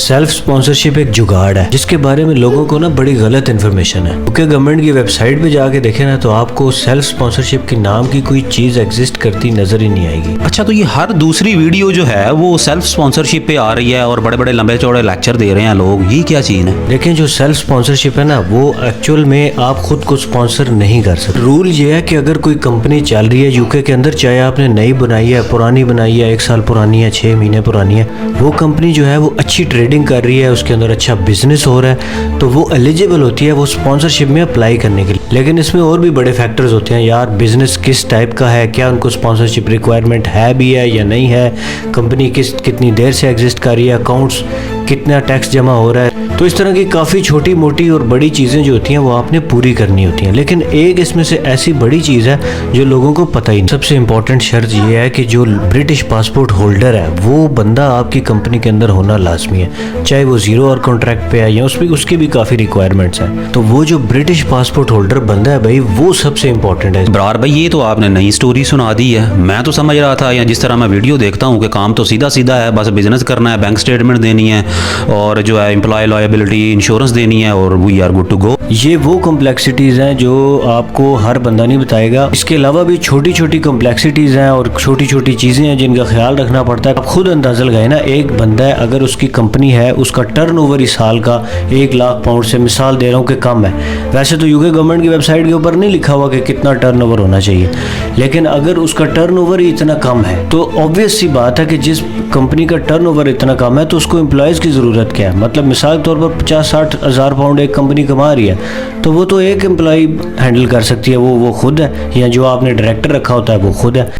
Self sponsorship एक जुगाड़ है जिसके बारे में लोगों को ना बड़ी गलत इन्फॉर्मेशन है। यूके गवर्नमेंट की वेबसाइट पे जाके देखे ना तो आपको सेल्फ स्पॉन्सरशिप के नाम की कोई चीज एग्जिस्ट करती नजर ही नहीं आएगी। अच्छा, तो ये हर दूसरी वीडियो जो है वो सेल्फ स्पॉन्सरशिप पे आ रही है और बड़े बड़े लंबे चौड़े लेक्चर दे रहे हैं लोग, ये क्या चीज है? लेकिन जो सेल्फ स्पॉन्सरशिप है ना वो एक्चुअल में आप खुद को स्पॉन्सर नहीं कर सकते। रूल ये है कि अगर कोई कंपनी चल रही है यूके के अंदर, चाहे आपने नई बनाई है, पुरानी बनाई है, 1 साल पुरानी है, 6 महीने पुरानी है, वो कंपनी जो है वो अच्छी ट्रेडिंग कर रही है, उसके अंदर अच्छा बिजनेस हो रहा है, तो वो एलिजिबल होती है वो स्पॉन्सरशिप में अप्लाई करने के लिए। लेकिन इसमें और भी बड़े फैक्टर्स होते हैं यार, बिजनेस किस टाइप का है, क्या उनको स्पॉन्सरशिप रिक्वायरमेंट है भी है या नहीं है, कंपनी कितनी देर से एग्जिस्ट कर रही है, अकाउंट्स कितना टैक्स जमा हो रहा है। तो इस तरह की काफ़ी छोटी मोटी और बड़ी चीज़ें जो होती हैं वो आपने पूरी करनी होती हैं। लेकिन एक इसमें से ऐसी बड़ी चीज़ है जो लोगों को पता ही नहीं। सबसे इम्पोर्टेंट शर्त ये है कि जो ब्रिटिश पासपोर्ट होल्डर है वो बंदा आपकी कंपनी के अंदर होना लाजमी है, चाहे वो 0 आवर कॉन्ट्रैक्ट पे है या उसकी भी काफ़ी रिक्वायरमेंट्स हैं। तो वो जो ब्रिटिश पासपोर्ट होल्डर बंदा है भाई, वो सबसे इम्पोर्टेंट है। बरार भाई, ये तो आपने नई स्टोरी सुना दी है। मैं तो समझ रहा था, या जिस तरह मैं वीडियो देखता हूँ कि काम तो सीधा सीधा है, बस बिजनेस करना है, बैंक स्टेटमेंट देनी है और जो है एम्प्लॉय लॉयबिलिटी इंश्योरेंस देनी है और we are good to go. ये वो कॉम्प्लेक्सिटीज़ हैं जो आपको हर बंदा नहीं बताएगा। इसके अलावा भी छोटी छोटी कॉम्प्लेक्सिटीज़ हैं और छोटी छोटी चीज़ें हैं जिनका ख्याल रखना पड़ता है। आप खुद अंदाज़ा लगाए ना, एक बंदा है अगर उसकी कंपनी है, उसका टर्नओवर इस साल का 1 लाख पाउंड से, मिसाल दे रहा हूँ कि कम है, वैसे तो यूके गवर्नमेंट की वेबसाइट के ऊपर नहीं लिखा हुआ कि कितना टर्नओवर होना चाहिए, लेकिन अगर उसका टर्नओवर ही इतना कम है तो ऑब्वियस सी बात है कि जिस कंपनी का टर्नओवर इतना कम है तो उसको एम्प्लॉयज़ की ज़रूरत क्या है। मतलब मिसाल के तौर पर 50-60 हज़ार पाउंड एक कंपनी कमा रही है तो वो तो एक एम्प्लॉय हैंडल कर सकती है, वो खुद है, या जो आपने डायरेक्टर रखा होता है वो खुद है।